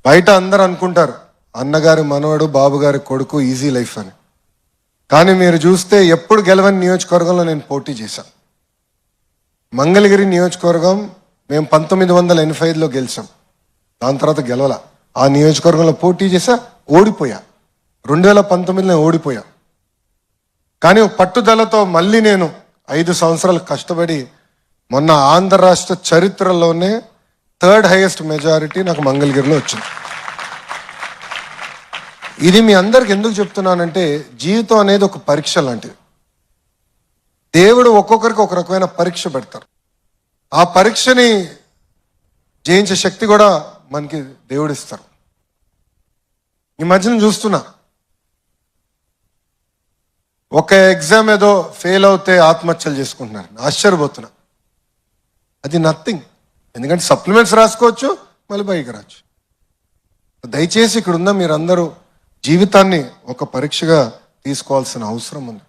బయట అందరూ అనుకుంటారు అన్నగారి మనవడు, బాబుగారి కొడుకు, ఈజీ లైఫ్ అని. కానీ మీరు చూస్తే ఎప్పుడు గెలవని నియోజకవర్గంలో నేను పోటీ చేశాను. మంగళగిరి నియోజకవర్గం మేము 1985లో గెలిచాం. దాని తర్వాత గెలవాల. ఆ నియోజకవర్గంలో పోటీ చేసా, ఓడిపోయా. 2019లో ఓడిపోయా. కానీ పట్టుదలతో మళ్ళీ నేను 5 సంవత్సరాలు కష్టపడి మొన్న ఆంధ్ర రాష్ట్ర చరిత్రలోనే 3rd హైయెస్ట్ మెజారిటీ నాకు మంగళగిరిలో వచ్చింది. ఇది మీ అందరికి ఎందుకు చెప్తున్నానంటే, జీవితం అనేది ఒక పరీక్ష లాంటిది. దేవుడు ఒక్కొక్కరికి ఒక రకమైన పరీక్ష పెడతారు. ఆ పరీక్షని జయించే శక్తి కూడా మనకి దేవుడు ఇస్తారు. ఈ మధ్యన చూస్తున్నా, ఒక ఎగ్జామ్ ఏదో ఫెయిల్ అవుతే ఆత్మహత్యలు చేసుకుంటున్నారు. ఆశ్చర్యపోతున్నా. అది నథింగ్. ఎందుకంటే సప్లిమెంట్స్ రాసుకోవచ్చు, మళ్ళీ పైకి రావచ్చు. దయచేసి ఇక్కడ ఉన్న మీరందరూ జీవితాన్ని ఒక పరీక్షగా తీసుకోవాల్సిన అవసరం ఉంది.